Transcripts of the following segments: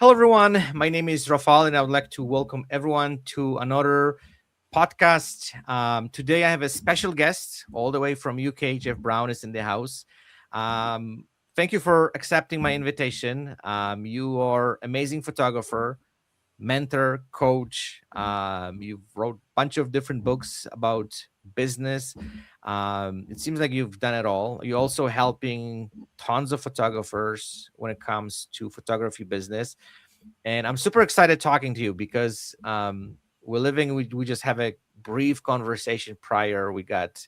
Hello, everyone. My name is Rafal, and I would like to welcome everyone to another podcast. Today, I have a special guest all the way from UK. Jeff Brown is in the house. Um, Thank you for accepting my invitation. You are amazing photographer, mentor, coach. You've wrote a bunch of different books about business. It seems like you've done it all. You're also helping tons of photographers when it comes to photography business, and I'm super excited talking to you because we just have a brief conversation prior. We got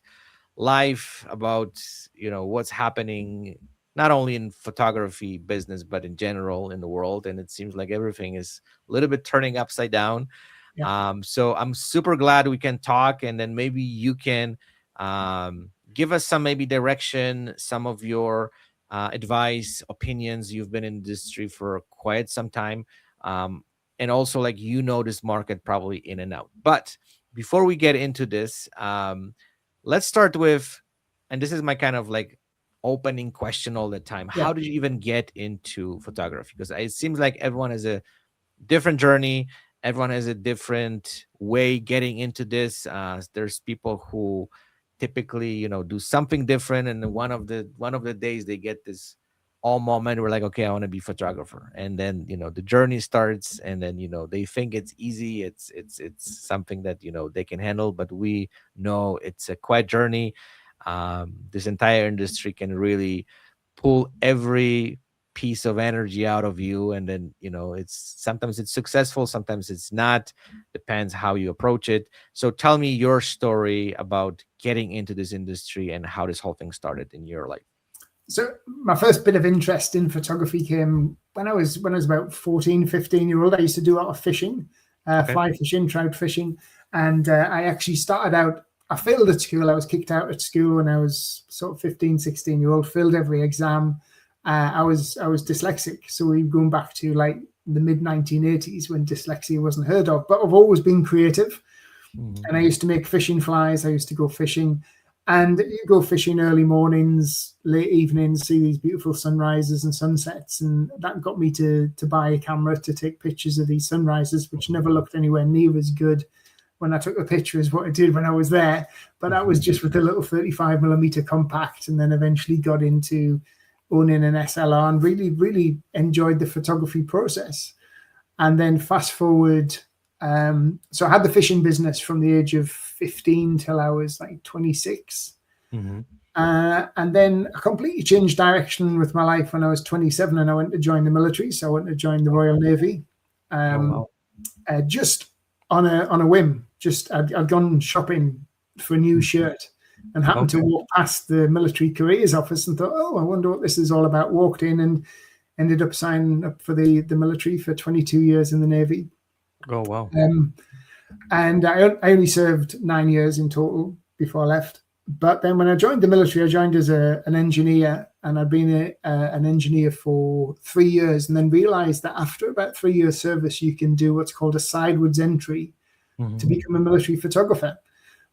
live about what's happening not only in photography business but in general in the world, and it seems like everything is a little bit turning upside down. Yeah. So I'm super glad we can talk, and then maybe you can give us some maybe direction, some of your advice, opinions. You've been in the industry for quite some time, um, and also like this market probably in and out. But before we get into this, let's start with, and this is my kind of like opening question all the time. Yeah. How did you even get into photography? Because it seems like everyone has a different journey. Everyone has a different way getting into this. There's people who typically, do something different, and then one of the days they get this all moment. We're like, okay, I want to be photographer, and then the journey starts, and then they think it's easy. It's something that they can handle, but we know it's a quiet journey. This entire industry can really pull every piece of energy out of you, and then it's sometimes it's successful, sometimes it's not, depends how you approach it. So tell me your story about getting into this industry and how this whole thing started in your life. So my first bit of interest in photography came when I was about 14, 15-year-old. I used to do a lot of fishing, Okay. fly fishing, trout fishing. And I actually started out, I failed at school. I was kicked out at school when I was sort of 15, 16-year-old, failed every exam. I was dyslexic. So we're going back to like the mid 1980s when dyslexia wasn't heard of, but I've always been creative. And I used to make fishing flies. I used to go fishing. And you go fishing early mornings, late evenings, see these beautiful sunrises and sunsets. And that got me to buy a camera to take pictures of these sunrises, which never looked anywhere near as good when I took the picture as what it did when I was there. But that was just with a little 35mm compact, and then eventually got into owning an SLR and really, really enjoyed the photography process. And then fast forward, so I had the fishing business from the age of 15 till I was like 26. And then I completely changed direction with my life when I was 27, and I went to join the military. So I went to join the Royal Navy, just on a whim. Just I'd gone shopping for a new shirt and happened to walk past the military careers office and thought, oh, I wonder what this is all about. Walked in and ended up signing up for the military for 22 years in the Navy. Oh, wow. And I only served 9 years in total before I left. But then when I joined the military, I joined as an engineer, and I'd been an engineer for 3 years, and then realized that after about 3 years service, you can do what's called a sidewards entry to become a military photographer.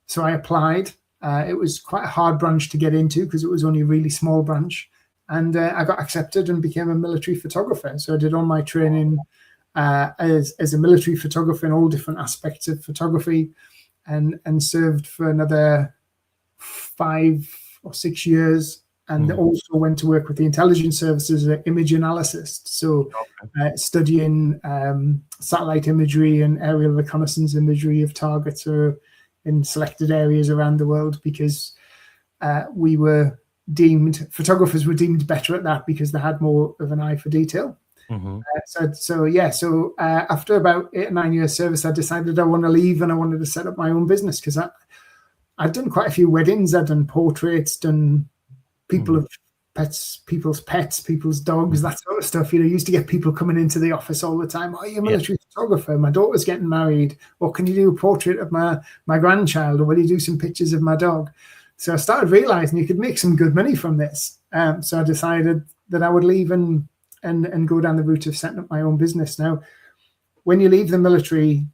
So I applied. It was quite a hard branch to get into because it was only a really small branch. And I got accepted and became a military photographer. So I did all my training as a military photographer in all different aspects of photography, and served for another 5 or 6 years, and also went to work with the intelligence services as an image analyst. So studying satellite imagery and aerial reconnaissance imagery of targets or in selected areas around the world, because photographers were deemed better at that because they had more of an eye for detail. So after about 8 or 9 years service, I decided I want to leave, and I wanted to set up my own business, because I'd done quite a few weddings. I'd done portraits, done people's pets, people's dogs, that sort of stuff. Used to get people coming into the office all the time. Oh, you're a military photographer. My daughter's getting married. Or can you do a portrait of my grandchild? Or will you do some pictures of my dog? So I started realizing you could make some good money from this. So I decided that I would leave and go down the route of setting up my own business. Now, when you leave the military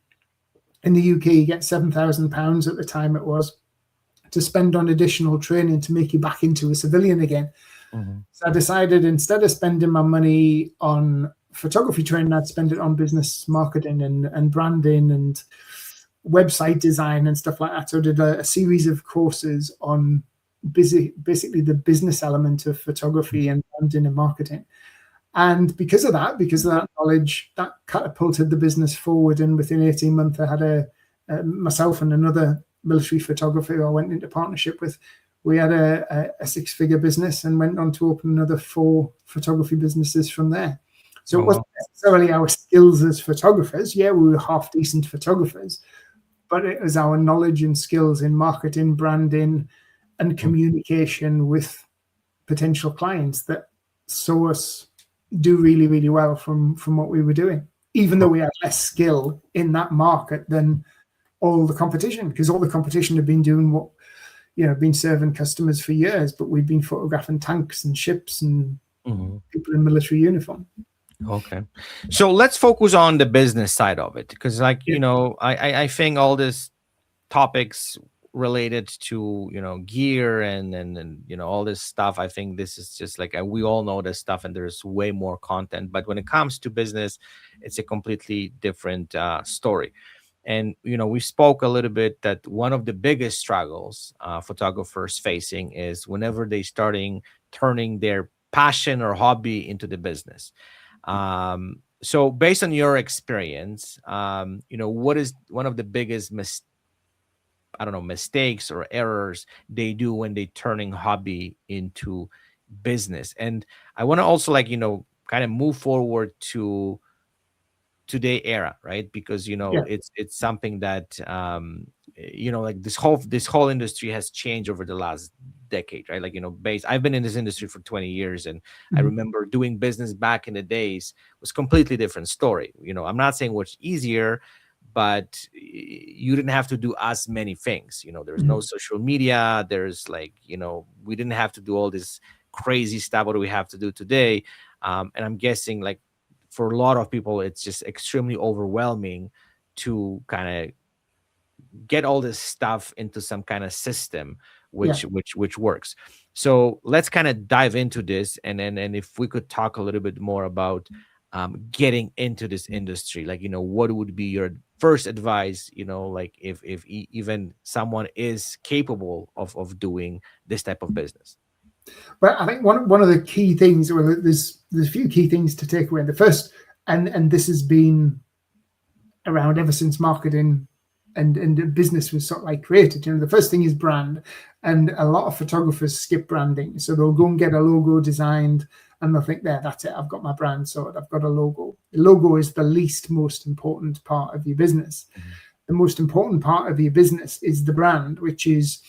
in the UK, you get £7,000 at the time it was to spend on additional training to make you back into a civilian again. So I decided, instead of spending my money on photography training, I'd spend it on business marketing and branding and website design and stuff like that. So I did a series of courses on basically the business element of photography and branding and marketing. And because of that knowledge, that catapulted the business forward. And within 18 months, I had myself and another military photographer who I went into partnership with. We had a 6-figure business and went on to open another 4 photography businesses from there. So it wasn't necessarily our skills as photographers. Yeah, we were half decent photographers, but it was our knowledge and skills in marketing, branding, and communication with potential clients that saw us do really, really well from what we were doing, even though we had less skill in that market than all the competition, because all the competition had been doing what, been serving customers for years, but we've been photographing tanks and ships and people in military uniform. Okay. So let's focus on the business side of it, because I think all these topics related to, gear and all this stuff, I think this is just like, we all know this stuff and there's way more content, but when it comes to business, it's a completely different story. And, we spoke a little bit that one of the biggest struggles photographers facing is whenever they starting turning their passion or hobby into the business. So based on your experience, what is one of the biggest mistakes or errors they do when they turning hobby into business? And I want to also kind of move forward to today era, right? Because it's something that this whole industry has changed over the last decade, right? I've been in this industry for 20 years, and I remember doing business back in the days was completely different story. I'm not saying what's easier, but you didn't have to do as many things. There's no social media. There's we didn't have to do all this crazy stuff what we have to do today. And I'm guessing for a lot of people, it's just extremely overwhelming to kind of get all this stuff into some kind of system which works. So let's kind of dive into this, and if we could talk a little bit more about getting into this industry, what would be your first advice, if even someone is capable of doing this type of business? But I think one of the key things, there's a few key things to take away. The first, and this has been around ever since marketing and business was sort of created. The first thing is brand, and a lot of photographers skip branding. So they'll go and get a logo designed, and they'll think, that's it, I've got my brand sorted, I've got a logo. The logo is the least most important part of your business. The most important part of your business is the brand, which is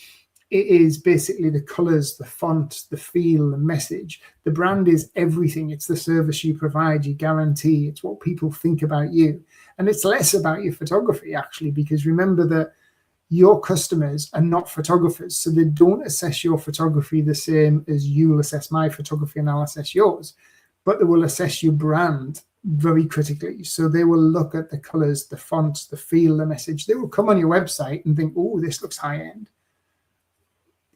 basically the colors, the font, the feel, the message. The brand is everything. It's the service you provide, you guarantee. It's what people think about you. And it's less about your photography, actually, because remember that your customers are not photographers. So they don't assess your photography the same as you'll assess my photography and I'll assess yours. But they will assess your brand very critically. So they will look at the colors, the fonts, the feel, the message. They will come on your website and think, oh, this looks high end.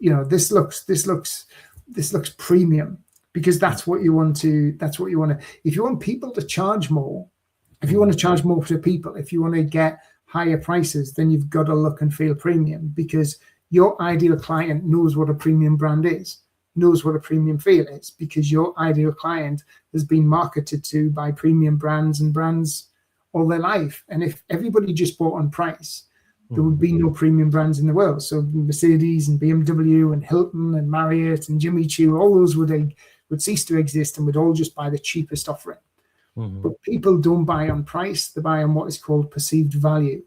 This looks premium, because that's what you want to. If you want people to charge more, if you want to charge more to people, if you want to get higher prices, then you've got to look and feel premium, because your ideal client knows what a premium brand is, knows what a premium feel is, because your ideal client has been marketed to by premium brands and brands all their life. And if everybody just bought on price, there would be no premium brands in the world. So Mercedes and BMW and Hilton and Marriott and Jimmy Choo, all those would cease to exist and would all just buy the cheapest offering. But people don't buy on price. They buy on what is called perceived value.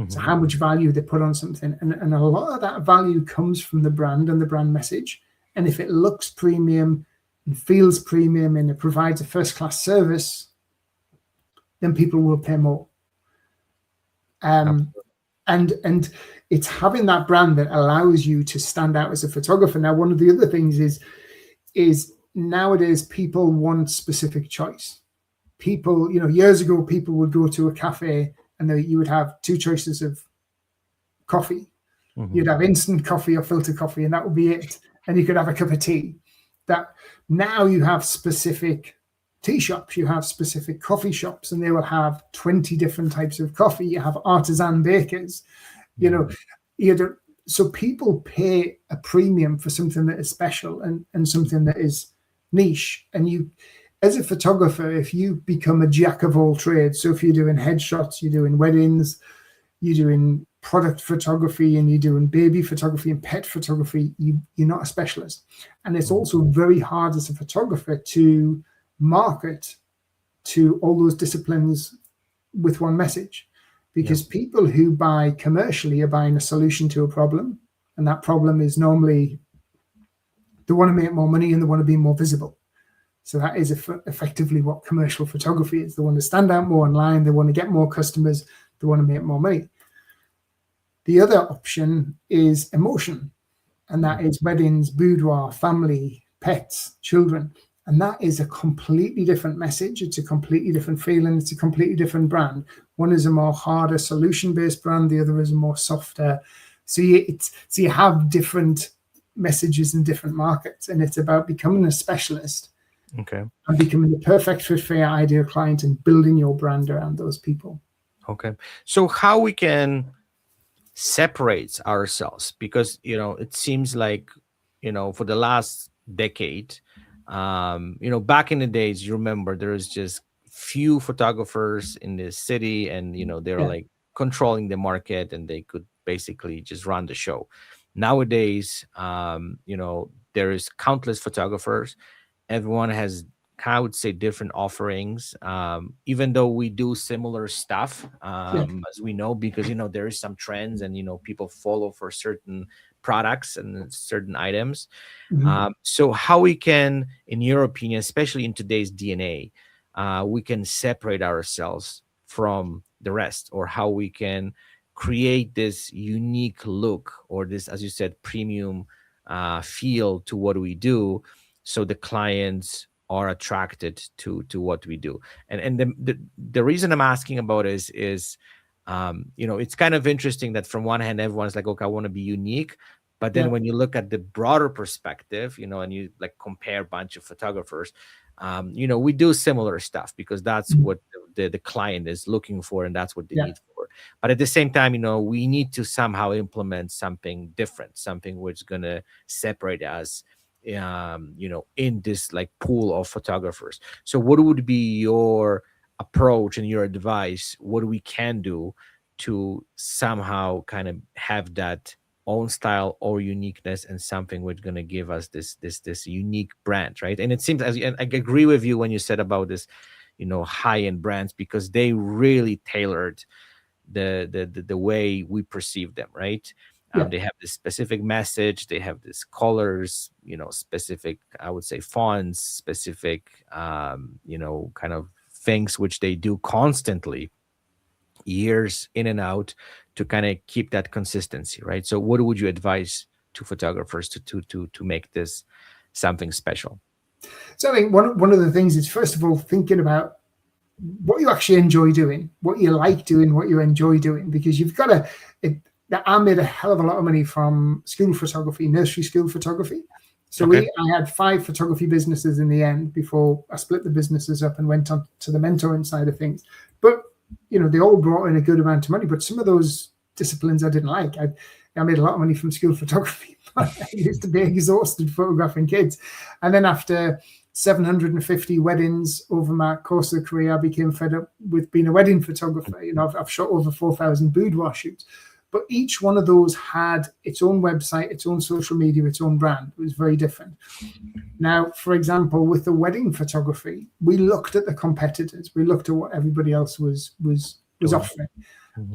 So how much value they put on something. And a lot of that value comes from the brand and the brand message. And if it looks premium and feels premium and it provides a first-class service, then people will pay more. And it's having that brand that allows you to stand out as a photographer. Now, one of the other things is nowadays people want specific choice. People, years ago, people would go to a cafe and you would have 2 choices of coffee. You'd have instant coffee or filter coffee, and that would be it. And you could have a cup of tea. That now you have specific tea shops, you have specific coffee shops, and they will have 20 different types of coffee. You have artisan bakers, you know, so people pay a premium for something that is special and something that is niche. And you, as a photographer, if you become a jack of all trades, so if you're doing headshots, you're doing weddings, you're doing product photography, and you're doing baby photography and pet photography, you're not a specialist. And it's also very hard as a photographer to market to all those disciplines with one message, because people who buy commercially are buying a solution to a problem, and that problem is normally they want to make more money and they want to be more visible. So that is effectively what commercial photography is. They want to stand out more online, they want to get more customers, they want to make more money. The other option is emotion, and that is weddings, boudoir, family, pets, children. And that is a completely different message. It's a completely different feeling. It's a completely different brand. One is a more harder solution-based brand. The other is a more softer. So you have different messages in different markets, and it's about becoming a specialist. Okay. And becoming the perfect fit for your ideal client and building your brand around those people. Okay. So how we can separate ourselves, because, it seems like, for the last decade, back in the days, you remember there was just few photographers in the city, and they're like controlling the market, and they could basically just run the show. Nowadays, there is countless photographers. Everyone has, I would say, different offerings, even though we do similar stuff, as we know, because there is some trends, and people follow for certain products and certain items. So how we can, in your opinion, especially in today's DNA, we can separate ourselves from the rest, or how we can create this unique look, or this, as you said, premium feel to what we do, so the clients are attracted to what we do. And the reason I'm asking about is it's kind of interesting that from one hand, everyone's like, okay, I want to be unique. But then when you look at the broader perspective, and you like compare a bunch of photographers, we do similar stuff, because that's what the client is looking for, and that's what they need for. But at the same time, we need to somehow implement something different, something which is going to separate us, in this like pool of photographers. So what would be your approach and your advice, what we can do to somehow kind of have that own style or uniqueness, and something which going to give us this unique brand, right? And it seems, and I agree with you when you said about this, high-end brands, because they really tailored the way we perceive them, right? They have this specific message, they have these colors, specific, I would say, fonts, specific, kind of things which they do constantly, years in and out, to kind of keep that consistency, right? So what would you advise to photographers to make this something special? So I think one of the things is, first of all, thinking about what you actually enjoy doing, what you like doing, what you enjoy doing, because you've got to... I made a hell of a lot of money from school photography, nursery school photography. So I had 5 photography businesses in the end before I split the businesses up and went on to the mentoring side of things. But, they all brought in a good amount of money. But some of those disciplines I didn't like. I made a lot of money from school photography. But I used to be exhausted photographing kids. And then after 750 weddings over my course of the career, I became fed up with being a wedding photographer. I've shot over 4,000 boudoir shoots. But each one of those had its own website, its own social media, its own brand. It was very different. Now, for example, with the wedding photography, we looked at the competitors. We looked at what everybody else was offering.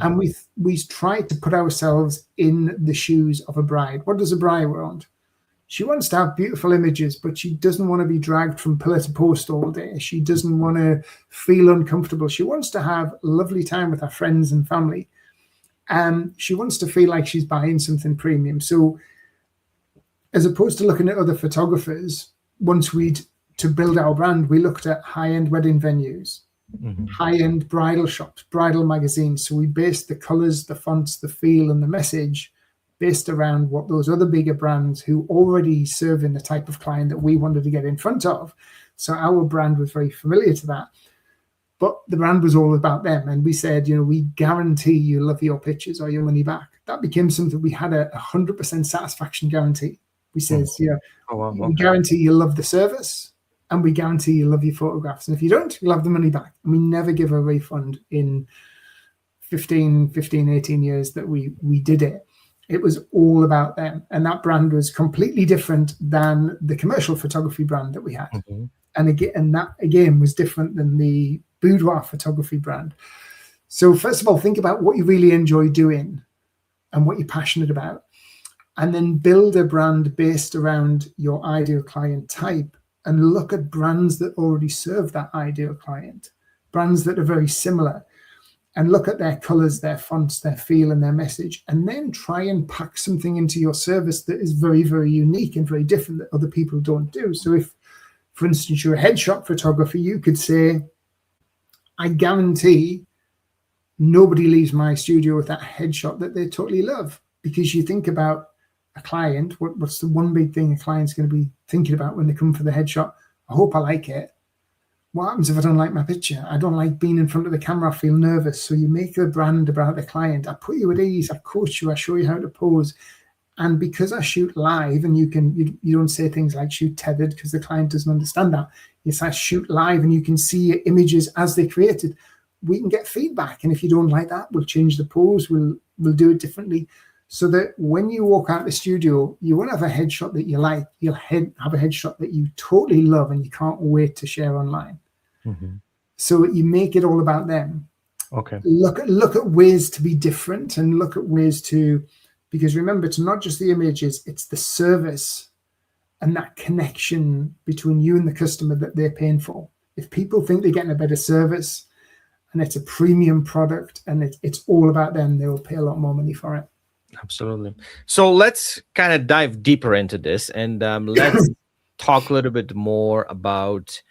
And we tried to put ourselves in the shoes of a bride. What does a bride want? She wants to have beautiful images, but she doesn't want to be dragged from pillar to post all day. She doesn't want to feel uncomfortable. She wants to have a lovely time with her friends and family. She wants to feel like she's buying something premium. So as opposed to looking at other photographers, to build our brand, we looked at high-end wedding venues, high-end bridal shops, bridal magazines. So we based the colors, the fonts, the feel, and the message based around what those other bigger brands who already serving the type of client that we wanted to get in front of. So our brand was very familiar to that. But the brand was all about them. And we said, we guarantee you love your pictures or your money back. That became something we had a 100% satisfaction guarantee. We said, we guarantee you love the service and we guarantee you love your photographs. And if you don't, you'll have the money back. And we never give a refund in 15, 18 years that we did it. It was all about them. And that brand was completely different than the commercial photography brand that we had. Mm-hmm. And that again was different than the boudoir photography brand. So first of all, think about what you really enjoy doing and what you're passionate about, and then build a brand based around your ideal client type and look at brands that already serve that ideal client, brands that are very similar, and look at their colors, their fonts, their feel, and their message, and then try and pack something into your service that is very, very unique and very different that other people don't do. So if, for instance, you're a headshot photographer, you could say, I guarantee nobody leaves my studio with that headshot that they totally love. Because you think about a client, what's the one big thing a client's going to be thinking about when they come for the headshot? I hope I like it. What happens if I don't like my picture? I don't like being in front of the camera. I feel nervous. So you make a brand about the client. I put you at ease. I coach you. I show you how to pose. And because I shoot live, and you don't say things like shoot tethered because the client doesn't understand that. Yes, I shoot live and you can see images as they're created. We can get feedback. And if you don't like that, we'll change the pose. We'll do it differently. So that when you walk out the studio, you won't have a headshot that you like. You'll have a headshot that you totally love and you can't wait to share online. Mm-hmm. So you make it all about them. Okay. Look at ways to be different and look at ways to, because remember, it's not just the images, it's the service and that connection between you and the customer that they're paying for. If people think they're getting a better service and it's a premium product and it's all about them, they will pay a lot more money for it. Absolutely. So let's kind of dive deeper into this, and let's talk a little bit more about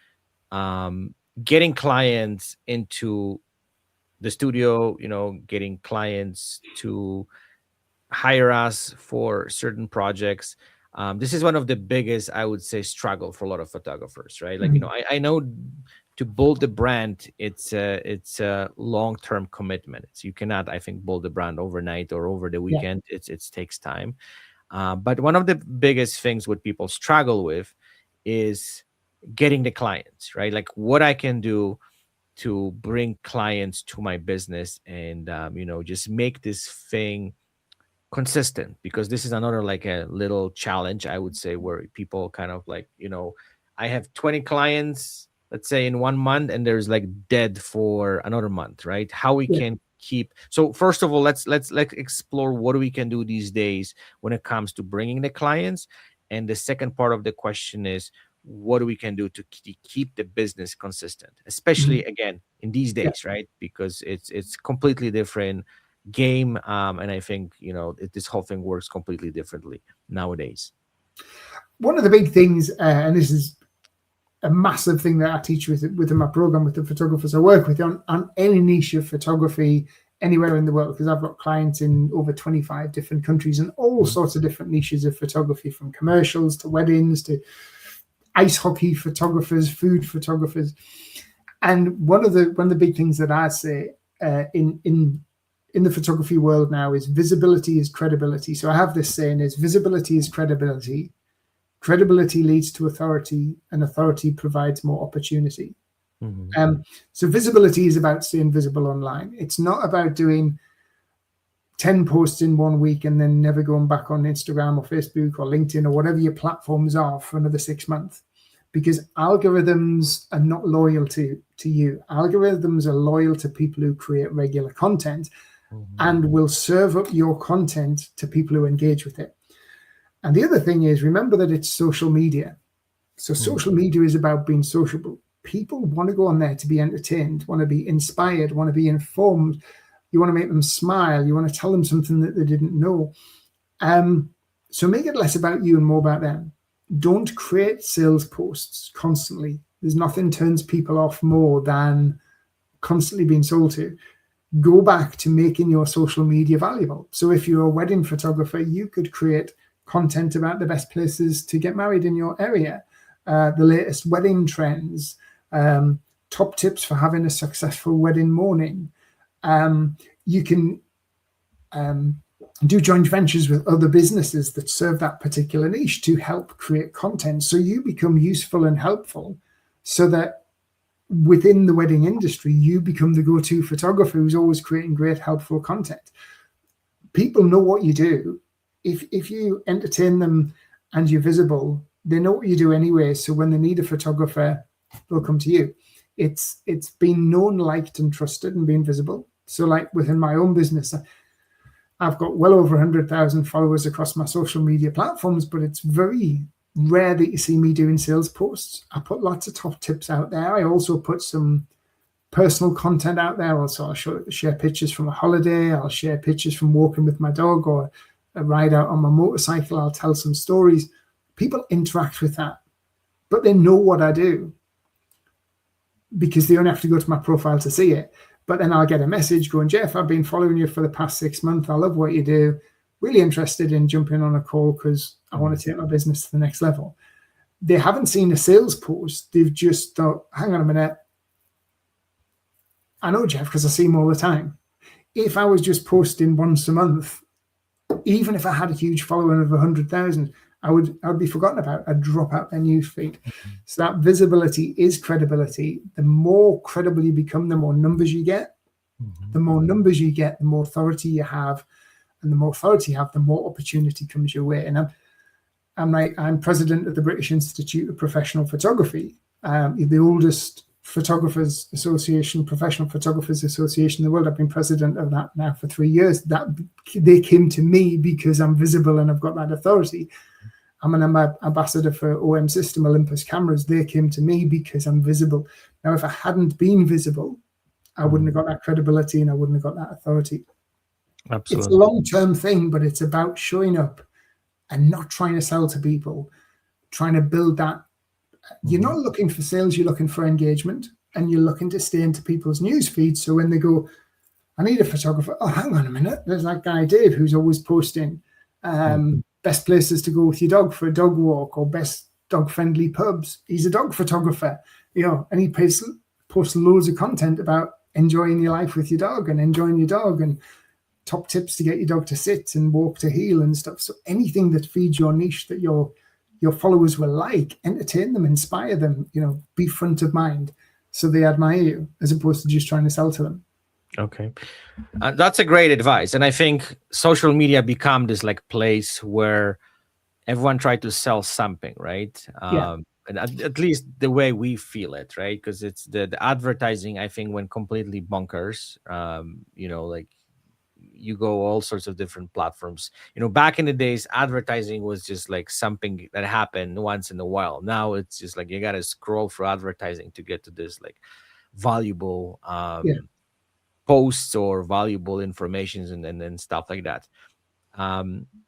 getting clients into the studio, getting clients to hire us for certain projects. This is one of the biggest, I would say, struggle for a lot of photographers, right? Like, I know to build the brand, it's a long-term commitment. You cannot, I think, build the brand overnight or over the weekend. Yeah. It takes time. But one of the biggest things what people struggle with is getting the clients, right? Like what I can do to bring clients to my business and, just make this thing consistent, because this is another like a little challenge, I would say, where people kind of like, I have 20 clients, let's say in 1 month, and there's like dead for another month, right? How we can keep. So first of all, let's explore what we can do these days when it comes to bringing the clients. And the second part of the question is, what we can do to keep the business consistent, especially again in these days, right? Because it's completely different game, and I think this whole thing works completely differently nowadays. One of the big things, and this is a massive thing that I teach within my program with the photographers I work with on any niche of photography anywhere in the world, because I've got clients in over 25 different countries and all sorts of different niches of photography, from commercials to weddings to ice hockey photographers, food photographers. And one of the big things that I say in the photography world now is visibility is credibility. So I have this saying is visibility is credibility. Credibility leads to authority, and authority provides more opportunity. So visibility is about staying visible online. It's not about doing 10 posts in 1 week and then never going back on Instagram or Facebook or LinkedIn or whatever your platforms are for another 6 months, because algorithms are not loyal to you. Algorithms are loyal to people who create regular content and will serve up your content to people who engage with it. And the other thing is, remember that it's social media. So social media is about being sociable. People want to go on there to be entertained, want to be inspired, want to be informed. You want to make them smile. You want to tell them something that they didn't know. So make it less about you and more about them. Don't create sales posts constantly. There's nothing turns people off more than constantly being sold to. go back to making your social media valuable. So if you're a wedding photographer, you could create content about the best places to get married in your area, the latest wedding trends, top tips for having a successful wedding morning. You can do joint ventures with other businesses that serve that particular niche to help create content. So you become useful and helpful, so that within the wedding industry, you become the go-to photographer who's always creating great, helpful content. People know what you do. If you entertain them and you're visible, they know what you do anyway. So when they need a photographer, they'll come to you. It's been known, liked, and trusted, and being visible. So like within my own business, I've got well over 100,000 followers across my social media platforms, but it's very rare that you see me doing sales posts. I put lots of top tips out there. I also put some personal content out there. Also, I'll share pictures from a holiday. I'll share pictures from walking with my dog or a ride out on my motorcycle. I'll tell some stories. People interact with that, but they know what I do because they only have to go to my profile to see it. But then I'll get a message going, Jeff, I've been following you for the past 6 months. I love what you do. Really interested in jumping on a call because I want to take my business to the next level. They haven't seen a sales post. They've just thought, hang on a minute. I know Jeff because I see him all the time. If I was just posting once a month, even if I had a huge following of 100,000, I would be forgotten about. I'd drop out their news feed. So that visibility is credibility. The more credible you become, the more numbers you get. The more numbers you get, the more authority you have. And the more authority you have, the more opportunity comes your way. And I'm president of the British Institute of Professional Photography, the oldest photographers association, professional photographers association in the world. I've been president of that now for 3 years. That they came to me because I'm visible and I've got that authority. I'm an ambassador for OM System, Olympus Cameras. They came to me because I'm visible. Now, if I hadn't been visible, I wouldn't have got that credibility and I wouldn't have got that authority. Absolutely. It's a long-term thing, but it's about showing up and not trying to sell to people, trying to build that. You're not looking for sales, you're looking for engagement, and you're looking to stay into people's news feeds. So when they go, I need a photographer. Oh, hang on a minute. There's that guy, Dave, who's always posting best places to go with your dog for a dog walk or best dog-friendly pubs. He's a dog photographer, and he posts loads of content about enjoying your life with your dog and enjoying your dog and top tips to get your dog to sit and walk to heel and stuff. So anything that feeds your niche that your followers will like, entertain them, inspire them, be front of mind so they admire you as opposed to just trying to sell to them. Okay. That's a great advice. And I think social media become this like place where everyone try to sell something, right? Yeah. And at least the way we feel it, right? Because it's the advertising, I think, went completely bonkers. Like you go all sorts of different platforms. Back in the days, advertising was just like something that happened once in a while. Now it's just like you got to scroll through advertising to get to this like valuable posts or valuable informations and stuff like that.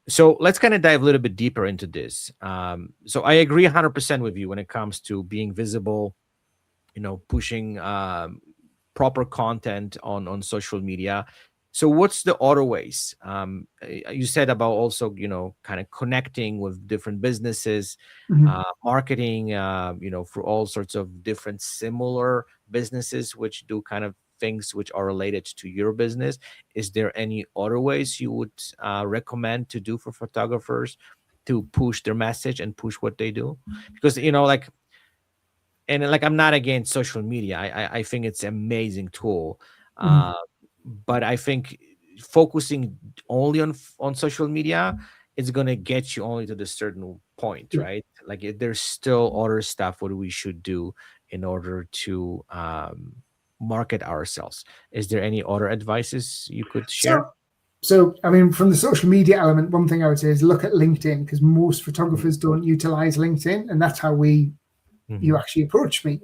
So let's kind of dive a little bit deeper into this. So I agree 100% with you when it comes to being visible, pushing proper content on social media. So what's the other ways? You said about also, kind of connecting with different businesses, marketing, for all sorts of different similar businesses, which do kind of things which are related to your business. Is there any other ways you would recommend to do for photographers to push their message and push what they do? Because, I'm not against social media. I think it's an amazing tool. But I think focusing only on social media is going to get you only to the certain point, right? Like there's still other stuff what we should do in order to market ourselves. Is there any other advices you could share? So, I mean, from the social media element, one thing I would say is look at LinkedIn, because most photographers don't utilize LinkedIn. And that's how you actually approach me.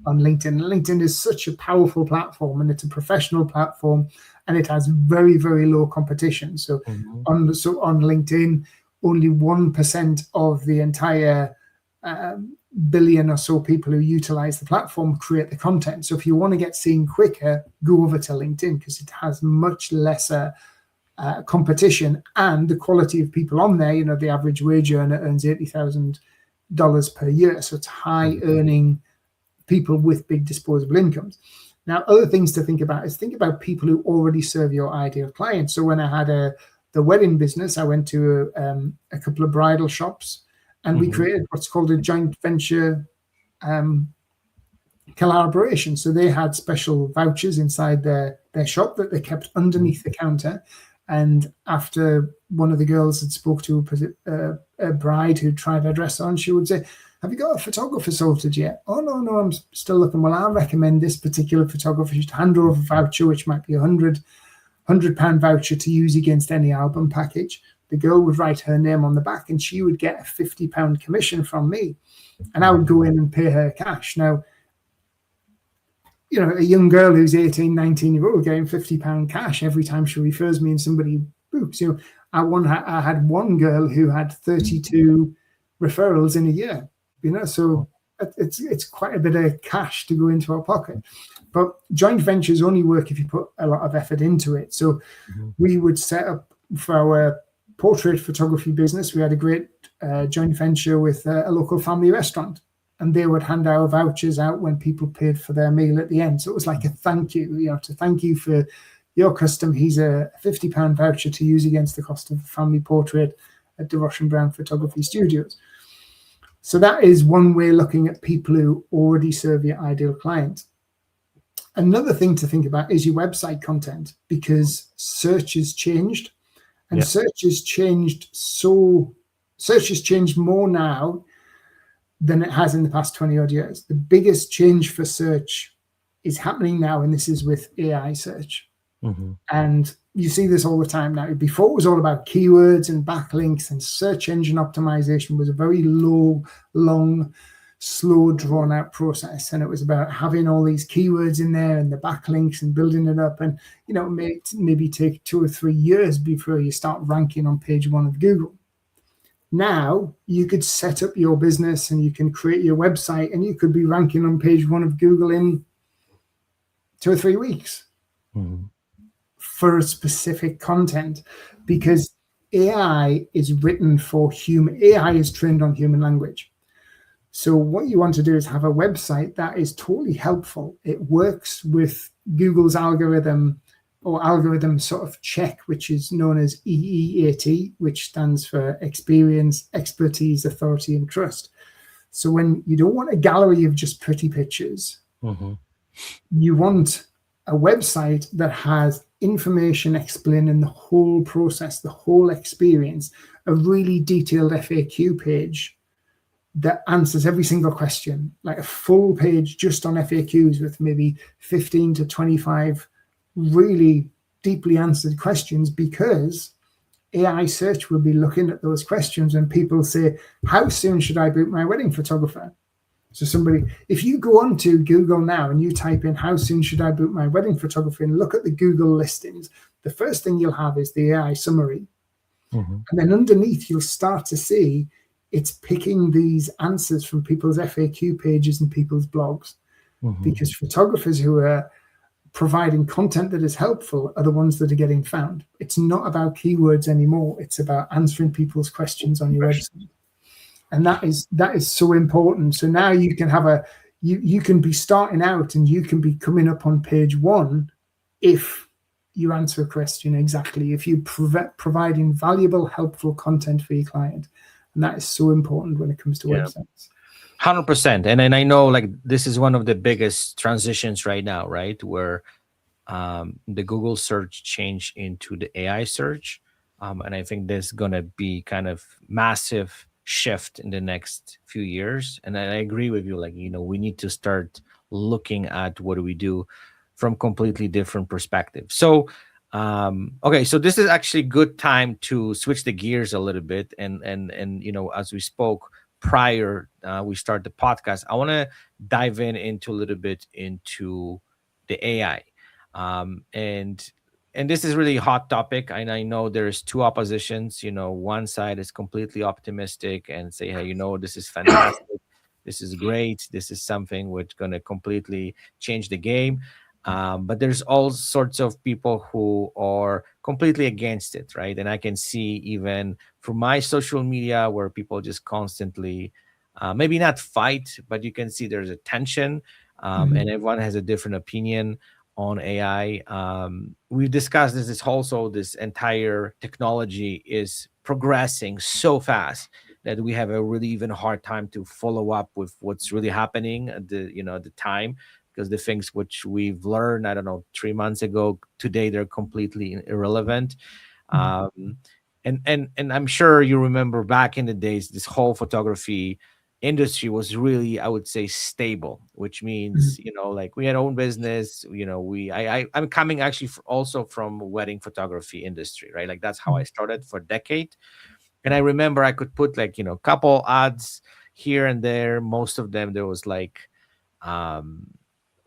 On LinkedIn. LinkedIn is such a powerful platform, and it's a professional platform, and it has very, very low competition. So on LinkedIn, only 1% of the entire billion or so people who utilize the platform create the content. So if you want to get seen quicker, go over to LinkedIn because it has much lesser competition, and the quality of people on there. The average wage earner earns $80,000 per year, so it's high earning people with big disposable incomes. Now, other things to think about is think about people who already serve your ideal client. So when I had the wedding business, I went to a couple of bridal shops, and we created what's called a joint venture collaboration. So they had special vouchers inside their shop that they kept underneath the counter. And after one of the girls had spoke to a bride who tried her dress on, she would say, "Have you got a photographer sorted yet?" "Oh, no, I'm still looking." "Well, I recommend this particular photographer." She'd hand over a voucher, which might be £100 voucher to use against any album package. The girl would write her name on the back, and she would get a £50 commission from me. And I would go in and pay her cash. Now, a young girl who's 18, 19-year-old getting £50 cash every time she refers me and somebody books. I had one girl who had 32 referrals in a year. So it's quite a bit of cash to go into our pocket. But joint ventures only work if you put a lot of effort into it. So we would set up for our portrait photography business. We had a great joint venture with a local family restaurant. And they would hand our vouchers out when people paid for their meal at the end. So it was like a thank you, to thank you for your custom. Here's a £50 voucher to use against the cost of the family portrait at the Rush and Brown Photography Studios. So that is one way looking at people who already serve your ideal client. Another thing to think about is your website content, because search has changed, and search has changed more now than it has in the past 20 odd years. The biggest change for search is happening now, and this is with AI search. And you see this all the time now. Before, it was all about keywords and backlinks, and search engine optimization was a very long, slow, drawn out process. And it was about having all these keywords in there and the backlinks and building it up. And, maybe take 2 or 3 years before you start ranking on page 1 of Google. Now you could set up your business and you can create your website, and you could be ranking on page 1 of Google in 2 or 3 weeks for a specific content, because AI is written for human. AI is trained on human language. So what you want to do is have a website that is totally helpful. It works with Google's algorithm sort of check, which is known as EEAT, which stands for experience, expertise, authority, and trust. So when you don't want a gallery of just pretty pictures, you want a website that has information explaining the whole process, the whole experience, a really detailed FAQ page that answers every single question, like a full page just on FAQs with maybe 15 to 25 really deeply answered questions, because AI search will be looking at those questions when people say, "How soon should I book my wedding photographer?" So if you go onto Google now and you type in "how soon should I book my wedding photographer" and look at the Google listings, the first thing you'll have is the AI summary. And then underneath you'll start to see it's picking these answers from people's FAQ pages and people's blogs, because photographers who are providing content that is helpful are the ones that are getting found. It's not about keywords anymore. It's about answering people's questions on your website. And that is so important. So now you can have you can be starting out and you can be coming up on page 1 if you answer a question exactly, if you providing valuable, helpful content for your client. And that is so important when it comes to websites. 100%. And I know this is one of the biggest transitions right now, right? Where the Google search changed into the AI search. And I think there's going to be kind of massive shift in the next few years. And I agree with you, we need to start looking at what do we do from completely different perspectives. So, okay, so this is actually good time to switch the gears a little bit. And as we spoke prior, we start the podcast, I want to dive into a little bit into the AI. And this is really a hot topic. And I know there's two oppositions. One side is completely optimistic and say, hey, this is fantastic. this is great, this is something which going to completely change the game. But there's all sorts of people who are completely against it, right? And I can see even from my social media where people just constantly, maybe not fight, but you can see there's a tension, and everyone has a different opinion on AI. We've discussed this. Is also this entire technology is progressing so fast that we have a really even hard time to follow up with what's really happening at the time, because the things which we've learned, I don't know, 3 months ago, today they're completely irrelevant. And I'm sure you remember back in the days, this whole photography industry was really, I would say, stable, which means, like we had own business, I'm coming actually also from wedding photography industry, right? Like that's how I started for a decade. And I remember I could put like, couple ads here and there. Most of them, there was like,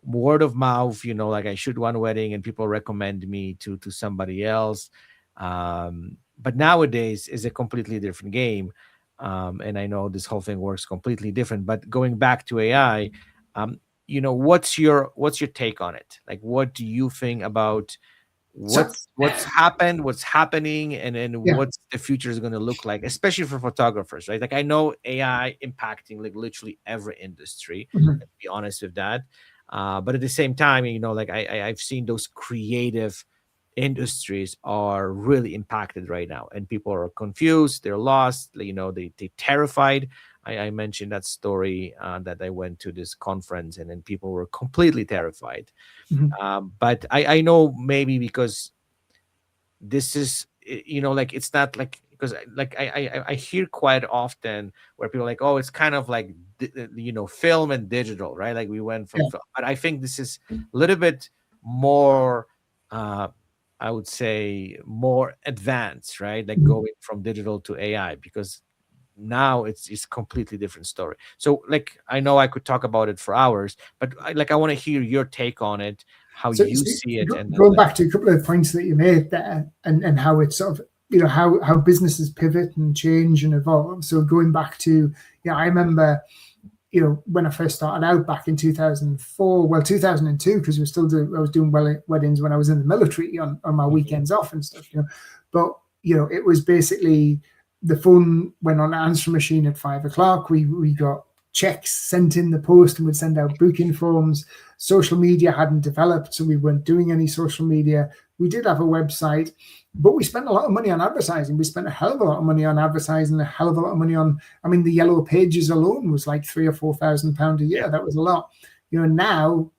word of mouth, like I shoot one wedding and people recommend me to somebody else. But nowadays is a completely different game. And I know this whole thing works completely different. But going back to AI, what's your take on it? Like, what do you think about So what's happened, what's happening, and yeah, what's the future is going to look like, especially for photographers, right? Like I know AI impacting like literally every industry. Let's be honest with that. But at the same time, like I've seen those creative industries are really impacted right now, and people are confused, they're lost, they terrified. I mentioned that story, that I went to this conference and then people were completely terrified. But I know maybe because this is, like it's not like, because like I hear quite often where people are like, oh, it's kind of like film and digital, right? Like we went from yeah. film. But I think this is a little bit more, I would say, more advanced, right? Like going from digital to AI, because now it's completely different story. So like I know I could talk about it for hours, but I want to hear your take on it, how So, you see it, and going like, back to a couple of points that you made there, and how it's sort of, how businesses pivot and change and evolve. So going back to, I remember, when I first started out back in 2004, well, 2002, because I was doing weddings when I was in the military on my weekends off and stuff, But, it was basically the phone went on an answer machine at 5 o'clock. We got checks sent in the post and would send out booking forms. Social media hadn't developed, so we weren't doing any social media. We did have a website, but we spent a lot of money on advertising. We spent a hell of a lot of money on advertising, a hell of a lot of money on, the Yellow Pages alone was like £3,000 or £4,000 a year. Yeah. That was a lot. Now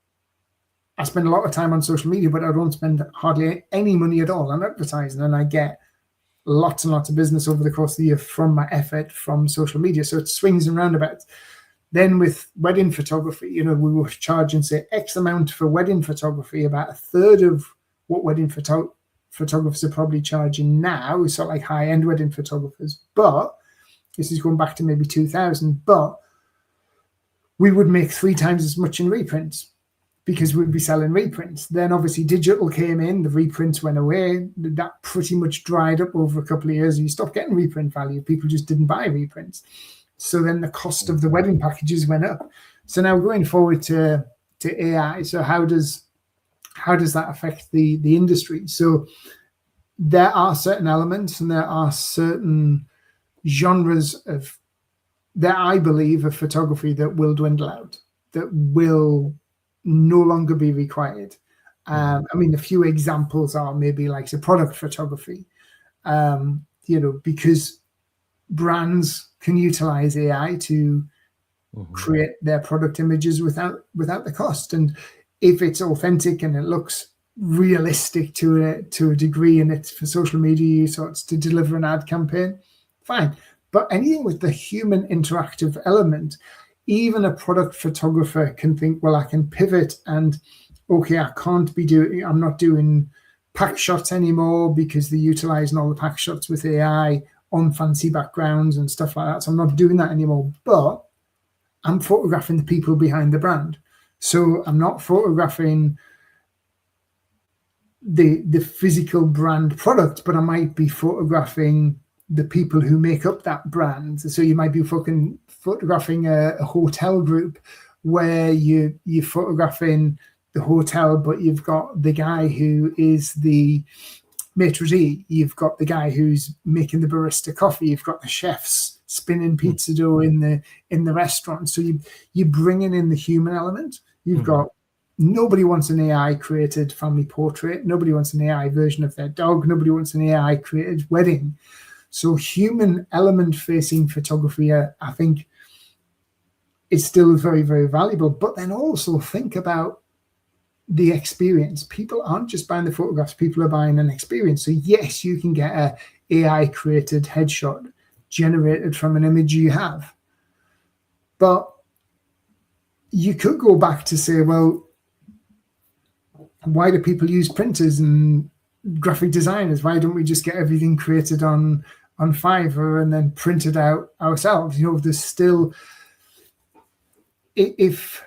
I spend a lot of time on social media, but I don't spend hardly any money at all on advertising, and I get lots and lots of business over the course of the year from my effort from social media. So it swings and roundabouts. Then with wedding photography, we were charging, say, X amount for wedding photography, about a third of what wedding photographers are probably charging now, sort of like high-end wedding photographers. But this is going back to maybe 2000, but we would make 3 times as much in reprints because we'd be selling reprints. Then obviously digital came in, the reprints went away. That pretty much dried up over a couple of years. You stopped getting reprint value. People just didn't buy reprints. So then the cost of the wedding packages went up. So now going forward to AI, so how does that affect the industry? So there are certain elements and there are certain genres that I believe of photography that will dwindle out, that will no longer be required. A few examples are maybe like the product photography, because brands can utilize AI to create their product images without the cost. And if it's authentic and it looks realistic to a degree, and it's for social media use or it's to deliver an ad campaign, fine. But anything with the human interactive element, even a product photographer can think, well, I can pivot and, okay, I'm not doing pack shots anymore because they're utilizing all the pack shots with AI on fancy backgrounds and stuff like that. So I'm not doing that anymore, but I'm photographing the people behind the brand. So I'm not photographing the physical brand product, but I might be photographing the people who make up that brand. So you might be fucking photographing a hotel group where you're photographing the hotel, but you've got the guy who is the maitre d', you've got the guy who's making the barista coffee, you've got the chefs spinning pizza dough in the restaurant. So you're bringing in the human element. You've got, nobody wants an AI created family portrait, nobody wants an AI version of their dog, nobody wants an AI created wedding. So human element facing photography, I think, is still very, very valuable. But then also think about the experience. People aren't just buying the photographs, people are buying an experience. So yes, you can get a AI created headshot generated from an image you have, but you could go back to say, well, why do people use printers and graphic designers? Why don't we just get everything created on Fiverr and then printed out ourselves? There's still, if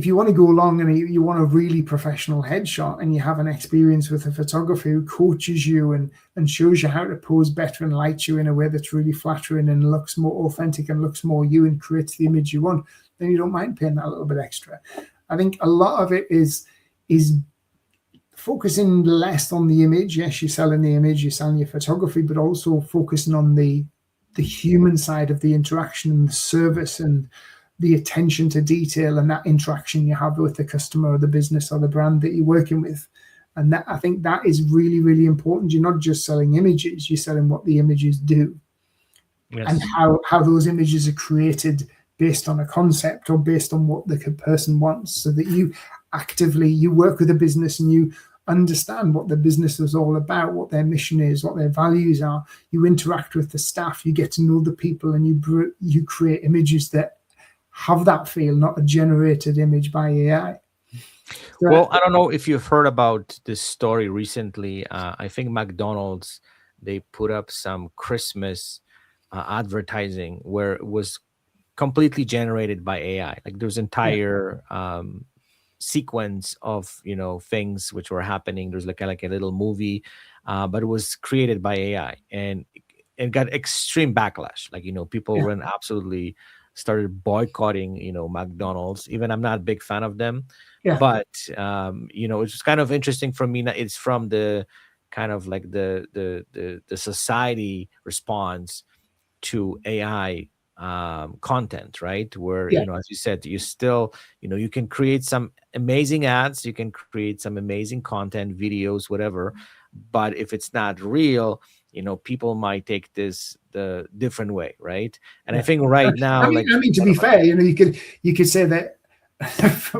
you want to go along and you want a really professional headshot and you have an experience with a photographer who coaches you and shows you how to pose better and light you in a way that's really flattering and looks more authentic and looks more you and creates the image you want, then you don't mind paying that little bit extra. I think a lot of it is focusing less on the image. Yes, you're selling the image, you're selling your photography, but also focusing on the human side of the interaction and the service and the attention to detail and that interaction you have with the customer or the business or the brand that you're working with. And that, I think that is really, really important. You're not just selling images, you're selling what the images do. Yes. And how those images are created based on a concept or based on what the person wants, so that you work with a business and you understand what the business is all about, what their mission is, what their values are. You interact with the staff, you get to know the people, and you create images that have that feel, not a generated image by AI. So, well, I don't know if you've heard about this story recently. I think McDonald's, they put up some Christmas advertising where it was completely generated by AI. Like there's entire sequence of things which were happening. There's like a little movie, but it was created by AI, and it got extreme backlash. Like people went absolutely started boycotting McDonald's. Even I'm not a big fan of them, but it's just kind of interesting for me. It's from the kind of like the society response to AI content, right? Where as you said, you still you can create some amazing ads, you can create some amazing content, videos, whatever, but if it's not real, people might take this the different way, right? And I think right now, I mean, to be fair, you could say that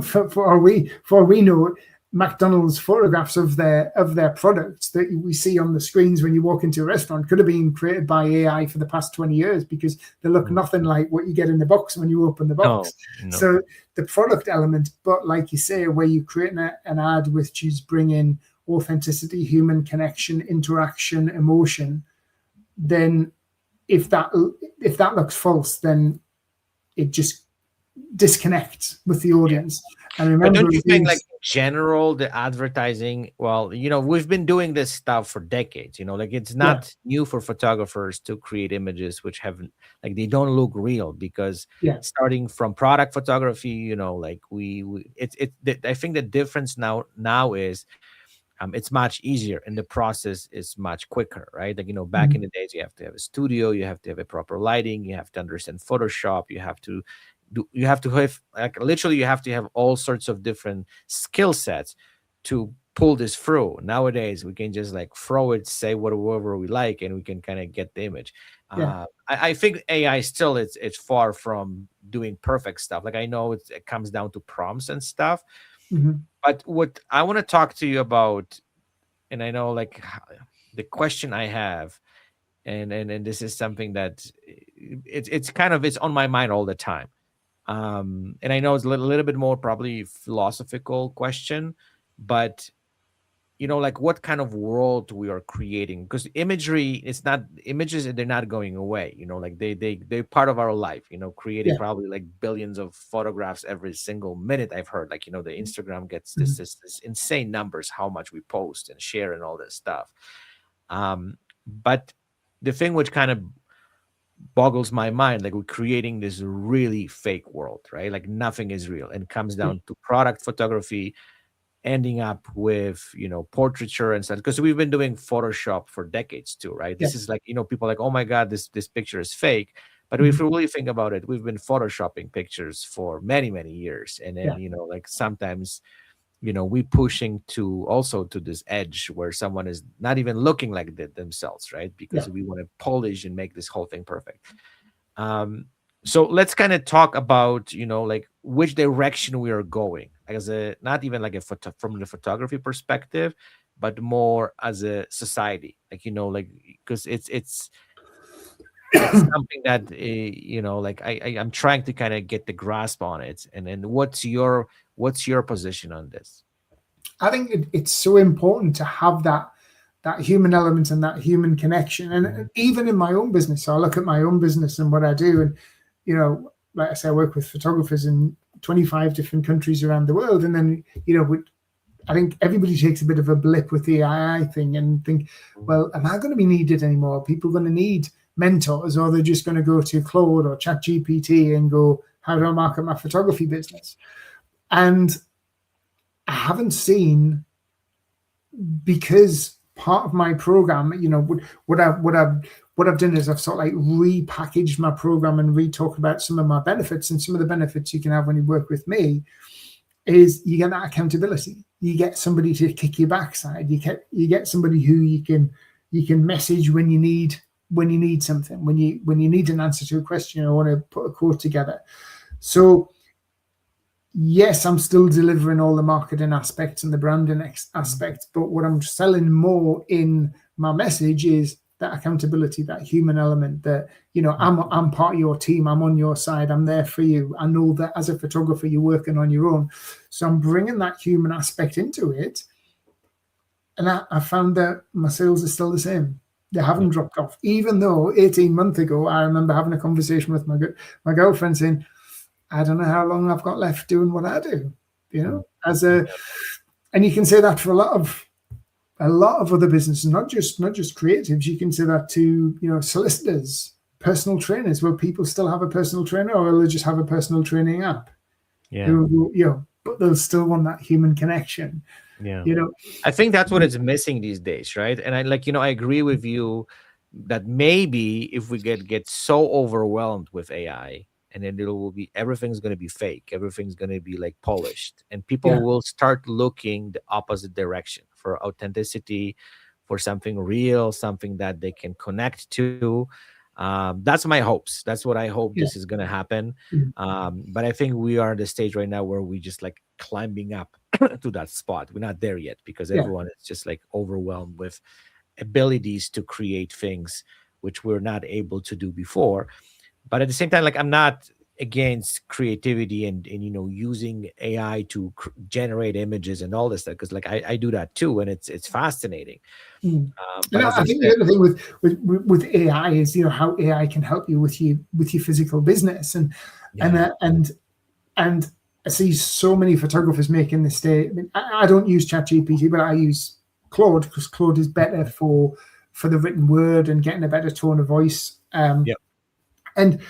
for we know, McDonald's photographs of their products that we see on the screens when you walk into a restaurant could have been created by AI for the past 20 years because they look nothing like what you get in the box when you open the box. No. So the product element, but like you say, where you create an ad which is bringing authenticity, human connection, interaction, emotion, then if that looks false, then it just disconnects with the audience. And remember, but don't you think, like in general, the advertising? Well, we've been doing this stuff for decades. Like it's not new for photographers to create images which haven't, like, they don't look real because starting from product photography, like I think the difference now is it's much easier and the process is much quicker, right? Like, back in the days, you have to have a studio, you have to have a proper lighting, you have to understand Photoshop, you have to have, like, literally, you have to have all sorts of different skill sets to pull this through. Nowadays, we can just like throw it, say whatever we like, and we can kind of get the image. I think AI still, it's far from doing perfect stuff. Like, I know it comes down to prompts and stuff. But what I want to talk to you about, and I know, like, the question I have, and this is something that it's on my mind all the time. And I know it's a little bit more probably philosophical question, but like, what kind of world we are creating? Because images, they're not going away. Like they're part of our life. Creating probably like billions of photographs every single minute. I've heard, like, the Instagram gets this insane numbers, how much we post and share and all this stuff. But the thing which kind of boggles my mind, like we're creating this really fake world, right? Like nothing is real, and it comes down to product photography ending up with, portraiture and stuff, because we've been doing Photoshop for decades too, right? Yeah. This is like, people are like, oh my god, this picture is fake. But Mhm. if you really think about it, we've been photoshopping pictures for many, many years. And then, Yeah. like sometimes, we pushing to also to this edge where someone is not even looking like themselves, right? Because Yeah. we want to polish and make this whole thing perfect. So let's kind of talk about, like which direction we are going as a, not even like a photo from the photography perspective, but more as a society, like, like, because it's something that like I'm trying to kind of get the grasp on it. And then what's your position on this? I think it's so important to have that human element and that human connection. And even in my own business, so I look at my own business and what I do, and like I say, I work with photographers in 25 different countries around the world, and then I think everybody takes a bit of a blip with the AI thing and think, well, am I going to be needed anymore? Are people going to need mentors, or they're just going to go to Claude or ChatGPT and go, how do I market my photography business? And I haven't seen, because part of my program, what I've done is I've sort of like repackaged my program and re-talked about some of my benefits, and some of the benefits you can have when you work with me is you get that accountability. You get somebody to kick your backside. You get somebody who you can message when you need something, when you need an answer to a question or want to put a quote together. So yes, I'm still delivering all the marketing aspects and the branding aspects, but what I'm selling more in my message is that accountability, that human element, that, I'm part of your team, I'm on your side, I'm there for you. I know that as a photographer, you're working on your own. So I'm bringing that human aspect into it. And I found that my sales are still the same. They haven't dropped off, even though 18 months ago, I remember having a conversation with my girlfriend saying, I don't know how long I've got left doing what I do, and you can say that for a lot of other businesses, not just creatives. You can say that to, solicitors, personal trainers, where people still have a personal trainer, or they'll just have a personal training app. Yeah. But they'll still want that human connection. Yeah. I think that's what is missing these days, right? And I agree with you that maybe if we get so overwhelmed with AI, and then it will be, everything's going to be fake, everything's going to be like polished, and people will start looking the opposite direction for authenticity, for something real, something that they can connect to. That's my hopes. That's what I hope this is going to happen. But I think we are at the stage right now where we just like climbing up to that spot. We're not there yet, because everyone is just like overwhelmed with abilities to create things which we're not able to do before. But at the same time, like, I'm not against creativity and using AI to generate images and all this stuff, because like I do that too, and it's fascinating. But I think the other thing with AI is how AI can help you with your physical business, and I see so many photographers making this mistake. I mean, I don't use ChatGPT, but I use Claude, because Claude is better for the written word and getting a better tone of voice. And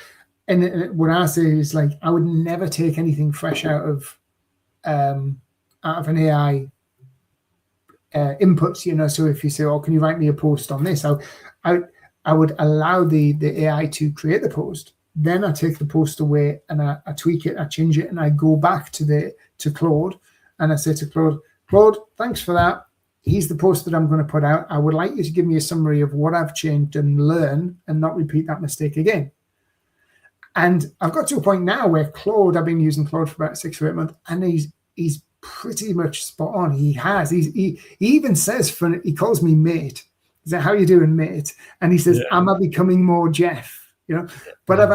what I say is, like, I would never take anything fresh out of an AI inputs. So if you say, "Oh, can you write me a post on this?" I would allow the AI to create the post. Then I take the post away and I tweak it, I change it, and I go back to Claude, and I say to Claude, thanks for that. Here's the post that I'm going to put out. I would like you to give me a summary of what I've changed and learn, and not repeat that mistake again. And I've got to a point now where Claude, I've been using Claude for about 6 or 8 months, and he's pretty much spot on. He even says, he calls me mate. He said, "How you doing, mate?" And he says, "Am I becoming more Jeff?" But I've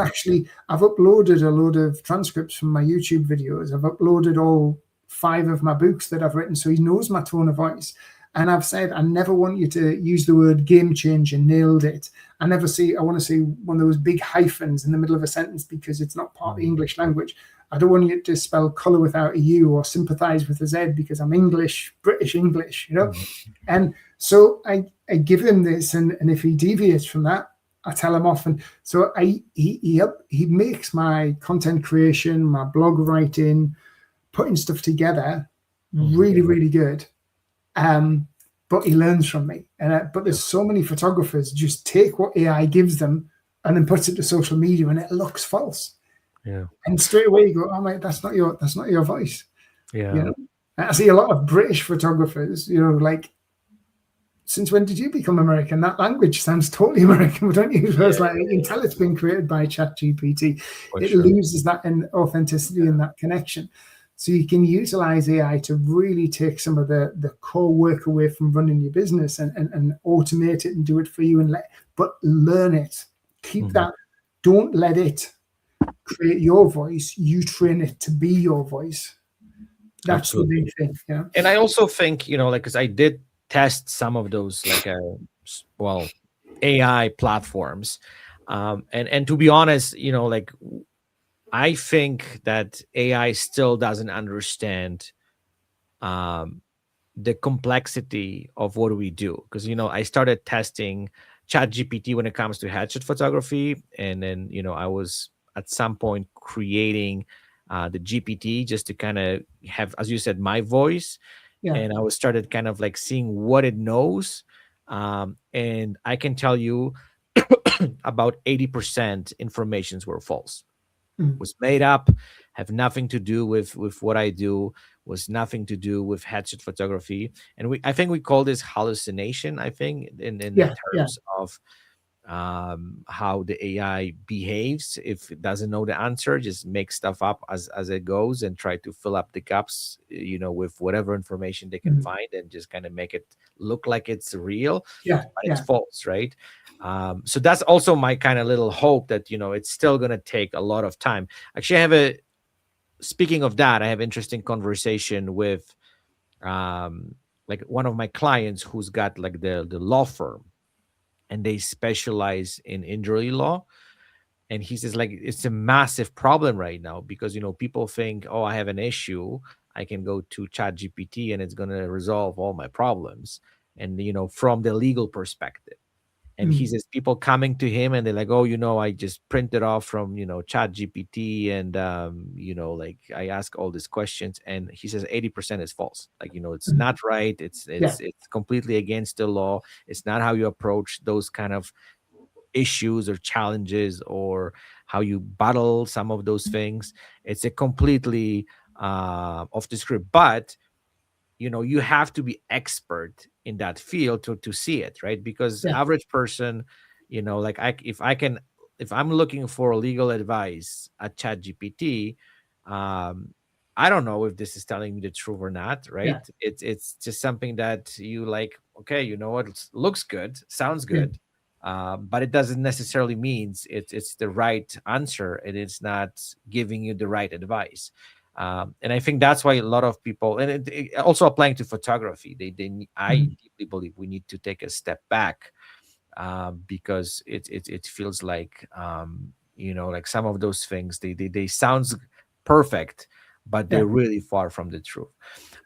uploaded a load of transcripts from my YouTube videos. I've uploaded all 5 of my books that I've written, so he knows my tone of voice. And I've said, I never want you to use the word game changer, nailed it. I want to see one of those big hyphens in the middle of a sentence, because it's not part of the English language. I don't want you to spell color without a U or sympathize with a Z because I'm English, British English, you know. Mm-hmm. And so I give him this, and if he deviates from that, I tell him off. And so he makes my content creation, my blog writing, putting stuff together really, really good. But he learns from me. But there's so many photographers just take what AI gives them and then puts it to social media, and it looks false. Yeah. And straight away you go, oh mate, that's not your voice. Yeah. You know? I see a lot of British photographers, you know, like, since when did you become American? That language sounds totally American, don't you? So it's like, you can tell it's been created by ChatGPT. It loses that authenticity and that connection. So you can utilize AI to really take some of the core work away from running your business and automate it and do it for you, but learn it. Keep that. Don't let it create your voice. You train it to be your voice. That's Absolutely. The big thing. Yeah. And I also think, you know, like, because I did test some of those, like, AI platforms, and to be honest, you know, like, I think that AI still doesn't understand the complexity of what we do. Because, you know, I started testing ChatGPT when it comes to headshot photography, and then, you know, I was at some point creating the GPT just to kind of have, as you said, my voice. Yeah. And I was started kind of like seeing what it knows. And I can tell you about 80% informations were false. Was made up, have nothing to do with what I do, was nothing to do with headshot photography. And I think we call this hallucination, I think, in terms of how the AI behaves. If it doesn't know the answer, just make stuff up as it goes and try to fill up the gaps, you know, with whatever information they can find, and just kind of make it look like it's real, but it's false, right? So that's also my kind of little hope that, you know, it's still going to take a lot of time. Actually, speaking of that, I have interesting conversation with like one of my clients who's got like the law firm, and they specialize in injury law. And he says, like, it's a massive problem right now because, you know, people think, oh, I have an issue, I can go to ChatGPT and it's going to resolve all my problems. And, you know, from the legal perspective. And he says people coming to him and they're like, oh, you know, I just printed off from, you know, ChatGPT and, you know, like I ask all these questions, and he says 80% is false. Like, you know, it's not right. It's completely against the law. It's not how you approach those kind of issues or challenges or how you battle some of those things. It's a completely off the script, but you know, you have to be expert in that field to see it, right? Because average person, you know, like if I'm looking for legal advice at ChatGPT, I don't know if this is telling me the truth or not, right? It's just something that you like, okay, you know what, it looks good, sounds good, but it doesn't necessarily mean it's the right answer, and it's not giving you the right advice. And I think that's why a lot of people, and it also applying to photography, I deeply believe we need to take a step back, because it feels like, you know, like some of those things, they sound perfect, but they're really far from the truth.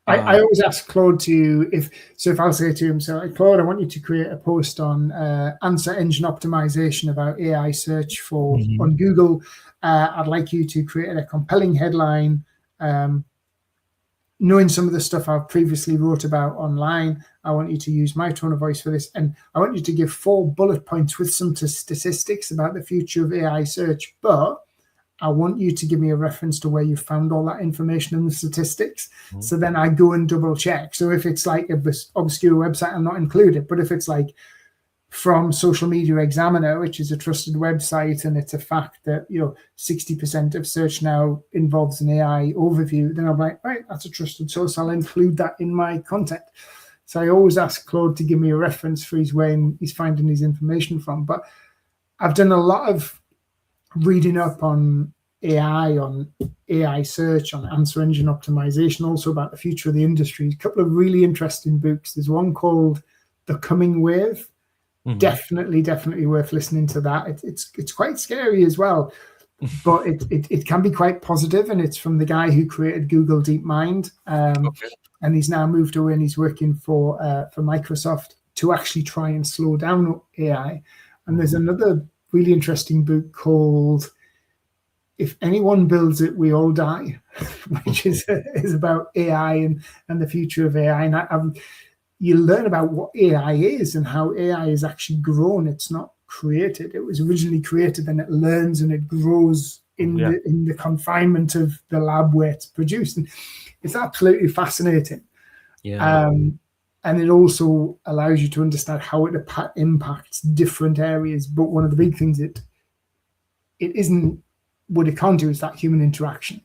I always ask Claude if I'll say to him, so Claude, I want you to create a post on answer engine optimization about AI search on Google. I'd like you to create a compelling headline, knowing some of the stuff I've previously wrote about online. I want you to use my tone of voice for this, and I want you to give 4 bullet points with some statistics about the future of AI search, but I want you to give me a reference to where you found all that information in the statistics. So then I go and double check. So if it's like an obscure website, I'm not included, but if it's like from Social Media Examiner, which is a trusted website, and it's a fact that, you know, 60% of search now involves an AI overview, then I'm like, right, that's a trusted source, I'll include that in my content. So I always ask Claude to give me a reference for where he's finding his information from. But I've done a lot of reading up on AI search, on answer engine optimization, also about the future of the industry. A couple of really interesting books. There's one called The Coming Wave. Definitely worth listening to that. It's quite scary as well. but it can be quite positive, and it's from the guy who created Google DeepMind, Okay. and he's now moved away and he's working for Microsoft to actually try and slow down AI. And there's another really interesting book called "If Anyone Builds It, We All Die," which is about AI and the future of AI. And you learn about what AI is and how AI is actually grown. It's not created. It was originally created, and it learns and it grows in the confinement of the lab where it's produced. And it's absolutely fascinating. Yeah. And it also allows you to understand how it impacts different areas. But one of the big things it isn't, what it can't do is that human interaction.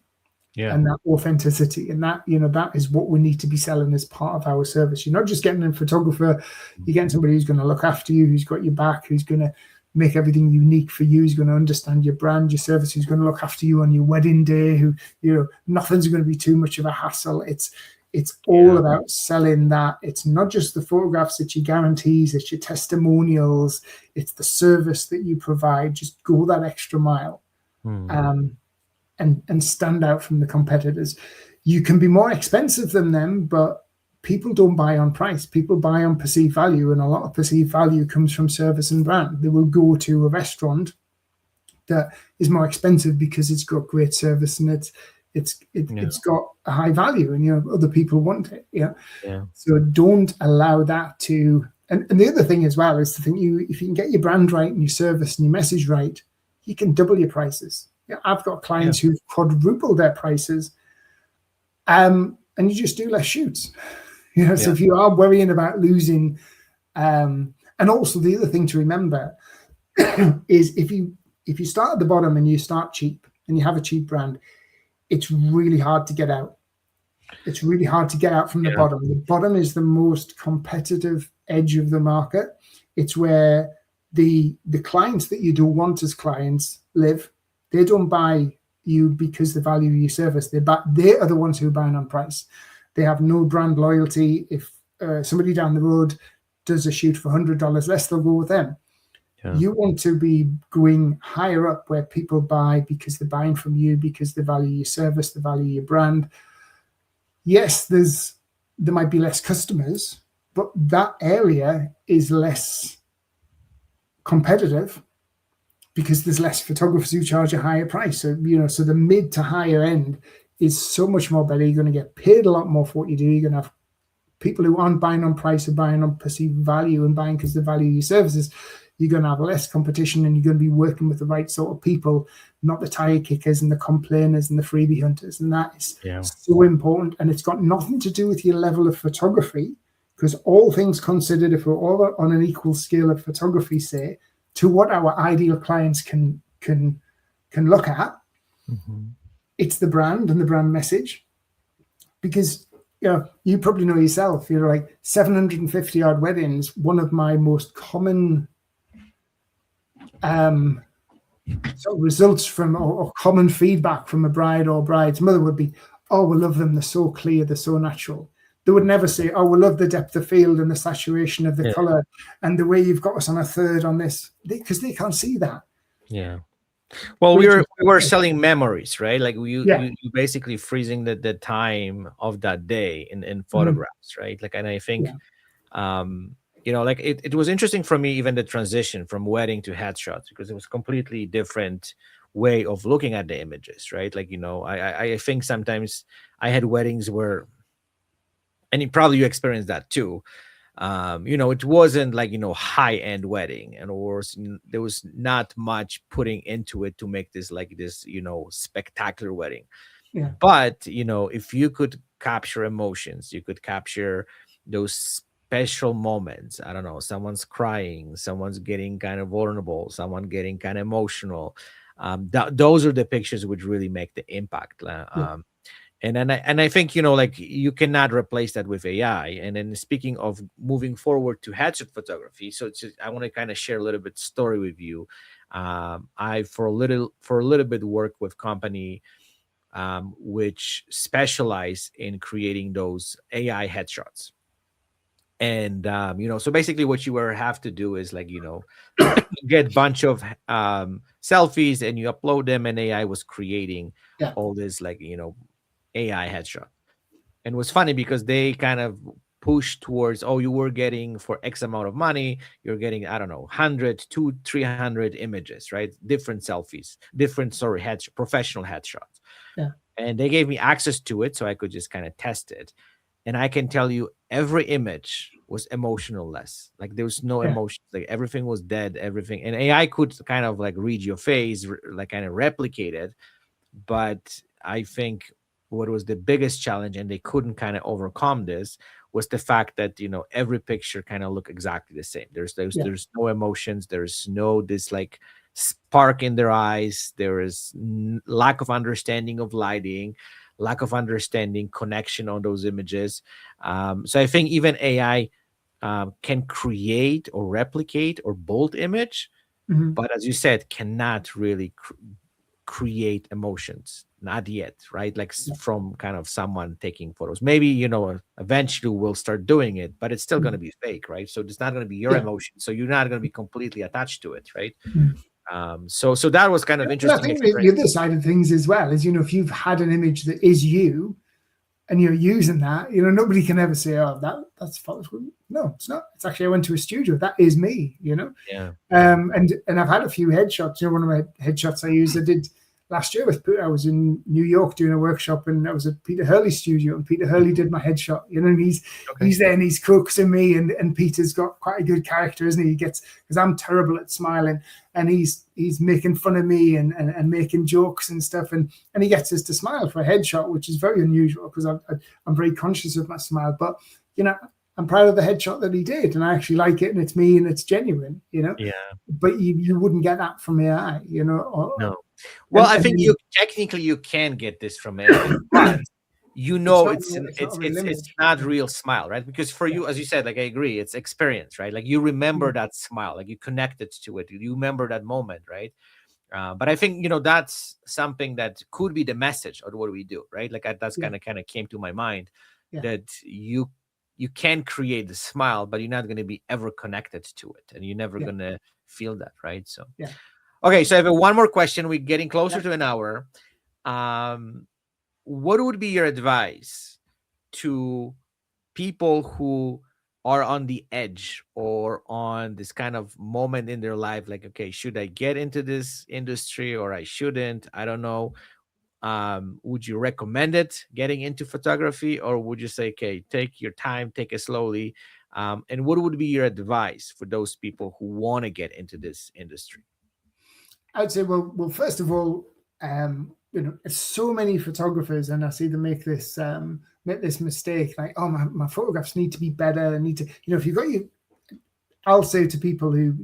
Yeah. And that authenticity, and that that is what we need to be selling as part of our service. You're not just getting a photographer, you're getting somebody who's going to look after you, who's got your back, who's going to make everything unique for you, who's going to understand your brand, your service, who's going to look after you on your wedding day, who nothing's going to be too much of a hassle. It's all about selling that. It's not just the photographs, it's your guarantees, it's your testimonials, it's the service that you provide. Just go that extra mile. And stand out from the competitors. You can be more expensive than them, but people don't buy on price. People buy on perceived value, and a lot of perceived value comes from service and brand. They will go to a restaurant that is more expensive because it's got great service and it's got a high value, and other people want it. So don't allow that to. And the other thing as well is to think if you can get your brand right and your service and your message right, you can double your prices. I've got clients who've quadrupled their prices, and you just do less shoots. So if you are worrying about losing, and also the other thing to remember is if you start at the bottom and you start cheap and you have a cheap brand, it's really hard to get out. It's really hard to get out from the bottom. The bottom is the most competitive edge of the market. It's where the clients that you don't want as clients live. They don't buy you because they value your service. They are the ones who are buying on price. They have no brand loyalty. If somebody down the road does a shoot for $100 less, they'll go with them. You want to be going higher up where people buy because they're buying from you, because they value your service, they value your brand. Yes, there might be less customers, but that area is less competitive because there's less photographers who charge a higher price. So, so the mid to higher end is so much more better. You're going to get paid a lot more for what you do. You're going to have people who aren't buying on price or buying on perceived value and buying because they value your services. You're going to have less competition, and you're going to be working with the right sort of people, not the tire kickers and the complainers and the freebie hunters. And that is so important. And it's got nothing to do with your level of photography, because all things considered, if we're all on an equal scale of photography, say, to what our ideal clients can look at, it's the brand and the brand message. Because you probably know yourself, like 750 odd weddings. One of my most common sort of results from or common feedback from a bride or bride's mother would be, "Oh, we love them. They're so clear. They're so natural." They would never say, "Oh, we love the depth of field and the saturation of the color and the way you've got us on a third on this," because they can't see that. Well, we were selling memories, right? Like you basically freezing the time of that day in photographs, right? Like, and I think, like it was interesting for me, even the transition from wedding to headshots, because it was completely different way of looking at the images, right? Like, I think sometimes I had weddings where, and probably you experienced that too. It wasn't like, high-end wedding, and there was not much putting into it to make this like this, spectacular wedding. But, if you could capture emotions, you could capture those special moments. I don't know, someone's crying, someone's getting kind of vulnerable, someone getting kind of emotional. Those are the pictures which really make the impact. And I think, like, you cannot replace that with AI. And then, speaking of moving forward to headshot photography, so I want to kind of share a little bit story with you. I for a little bit work with company which specialize in creating those AI headshots. And so basically what you have to do is, like, get bunch of selfies and you upload them, and AI was creating Yeah. all this, like, AI headshot. And it was funny because they kind of pushed towards, oh, you were getting for X amount of money, you're getting, I don't know, 100 to 300 images, right? Different selfies, different, sorry, professional headshots. Yeah. And they gave me access to it so I could just kind of test it. And I can tell you every image was emotionless. Like there was no emotion. Like everything was dead, everything. And AI could kind of like read your face, like kind of replicate it. But I think what was the biggest challenge, and they couldn't kind of overcome this, was the fact that every picture kind of look exactly the same. There's no emotions. There's no this like spark in their eyes. There is lack of understanding of lighting, lack of understanding connection on those images. So I think even AI can create or replicate or bold image, but as you said, cannot really create emotions, not yet, right? Like from kind of someone taking photos. Maybe eventually we'll start doing it, but it's still going to be fake, right? So it's not going to be your emotion, so you're not going to be completely attached to it, right? So that was kind of interesting. I think the other side of things as well is, if you've had an image that is you and you're using that, nobody can ever say, oh, that's false. No, it's not. It's actually, I went to a studio. That is me, Yeah. And I've had a few headshots. One of my headshots I used, I did last year I was in New York doing a workshop, and I was at Peter Hurley's studio, and Peter Hurley did my headshot, and he's there and he's coaxing me, and Peter's got quite a good character, isn't he? He gets, because I'm terrible at smiling, and he's making fun of me and making jokes and stuff, and he gets us to smile for a headshot, which is very unusual because I'm very conscious of my smile, but I'm proud of the headshot that he did, and I actually like it, and it's me, and it's genuine, Yeah. But you wouldn't get that from AI, No. Well, I think you can get this from AI, but it's not real smile, right? Because for you, as you said, like I agree, it's experience, right? Like you remember that smile, like you connected to it, you remember that moment, right? But I think that's something that could be the message of what we do, right? Like that's kind of came to my mind, that you can create the smile, but you're not going to be ever connected to it, and you're never going to feel that, right? So okay, so I have one more question. We're getting closer to an hour. What would be your advice to people who are on the edge or on this kind of moment in their life, like, okay, should I get into this industry or I shouldn't? I don't know. Would you recommend it, getting into photography, or would you say, okay, take your time, take it slowly? And what would be your advice for those people who want to get into this industry? I'd say, well, first of all, so many photographers, and I see them make this mistake, like, oh, my photographs need to be better. I need to, if you've got I'll say to people who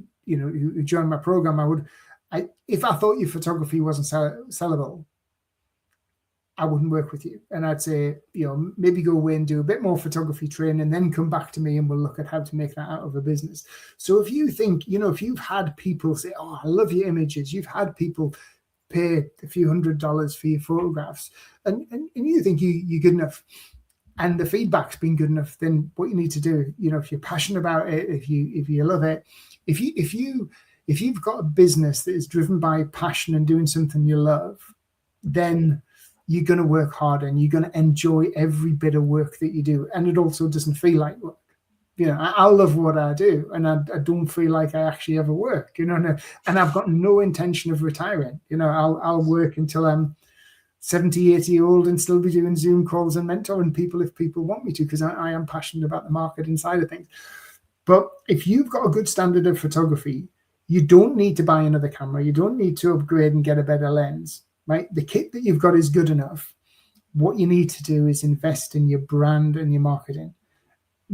join my program, if I thought your photography wasn't sellable, I wouldn't work with you. And I'd say, maybe go away and do a bit more photography training, and then come back to me and we'll look at how to make that out of a business. So if you think, if you've had people say, oh, I love your images, you've had people pay a few $100s for your photographs, and you think you're good enough, and the feedback's been good enough, then what you need to do, if you're passionate about it, if you love it, if you've got a business that is driven by passion and doing something you love, then you're going to work harder and you're going to enjoy every bit of work that you do. And it also doesn't feel like work. I love what I do, and I don't feel like I actually ever work, and I've got no intention of retiring. I'll work until I'm 70, 80 old and still be doing Zoom calls and mentoring people if people want me to, because I am passionate about the marketing side of things. But if you've got a good standard of photography, you don't need to buy another camera. You don't need to upgrade and get a better lens. Right, the kit that you've got is good enough. What you need to do is invest in your brand and your marketing.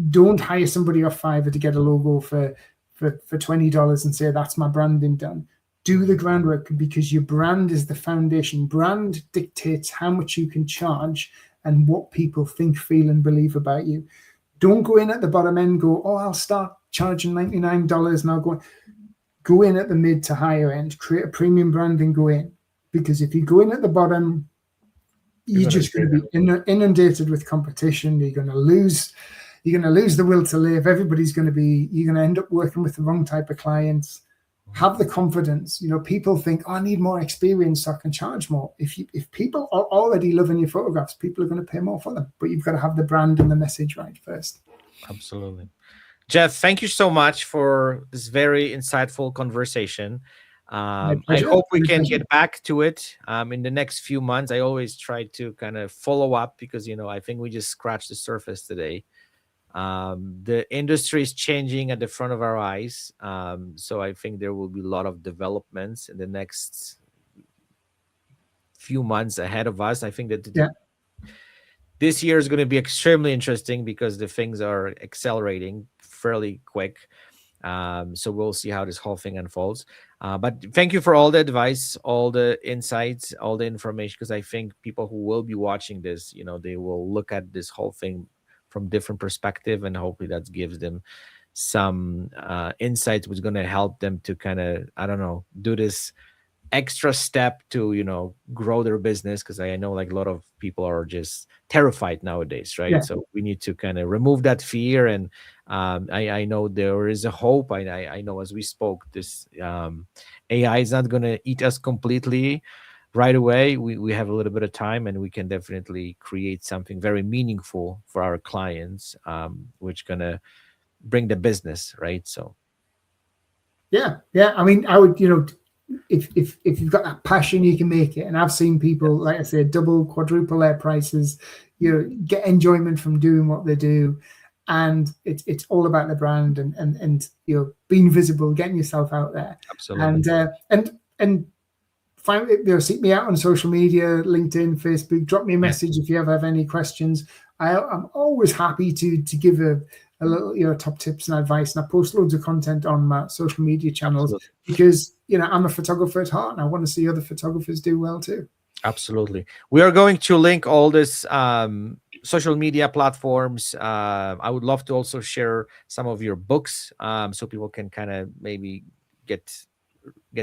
Don't hire somebody off Fiverr to get a logo for $20 and say that's my branding done. Do the groundwork, because your brand is the foundation. Brand dictates how much you can charge and what people think, feel, and believe about you. Don't go in at the bottom end. Go, oh, I'll start charging $99 and I'll go in at the mid to higher end. Create a premium brand and go in. Because if you go in at the bottom, you're just going to be inundated with competition. You're going to lose you're going to lose the will to live. Everybody's going to be, you're going to end up working with the wrong type of clients. Have the confidence. People think, oh, I need more experience so I can charge more. If people are already loving your photographs, people are going to pay more for them. But you've got to have the brand and the message right first. Absolutely. Jeff, thank you so much for this very insightful conversation. I hope we can get back to it in the next few months. I always try to kind of follow up because, I think we just scratched the surface today. The industry is changing at the front of our eyes. So I think there will be a lot of developments in the next few months ahead of us. I think that this year is going to be extremely interesting because the things are accelerating fairly quick. So we'll see how this whole thing unfolds. But thank you for all the advice, all the insights, all the information, because I think people who will be watching this, they will look at this whole thing from different perspective, and hopefully that gives them some insights which is going to help them to kind of, I don't know, do this extra step to grow their business, because I know like a lot of people are just terrified nowadays, right? So we need to kind of remove that fear, and I know there is a hope. I know as we spoke, this AI is not going to eat us completely right away. We have a little bit of time, and we can definitely create something very meaningful for our clients, which gonna bring the business, right? So yeah, I mean, I would, if you've got that passion, you can make it. And I've seen people, like I said, double, quadruple their prices, get enjoyment from doing what they do. And it's all about the brand and being visible, getting yourself out there. Absolutely. And find, seek me out on social media, LinkedIn, Facebook. Drop me a message if you ever have any questions. I'm always happy to give a little top tips and advice. And I post loads of content on my social media channels because I'm a photographer at heart, and I want to see other photographers do well too. Absolutely. We are going to link all this social media platforms. I would love to also share some of your books, so people can kind of maybe get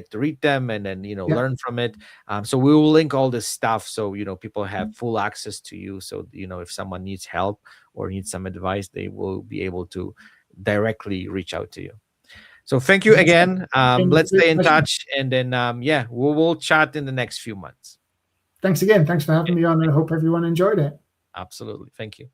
to read them and then learn from it. So we will link all this stuff so people have full access to you. So if someone needs help or needs some advice, they will be able to directly reach out to you. So thank you again. Let's stay in touch, and then we'll chat in the next few months. Thanks again. Thanks for having me on, and I hope everyone enjoyed it. Absolutely. Thank you.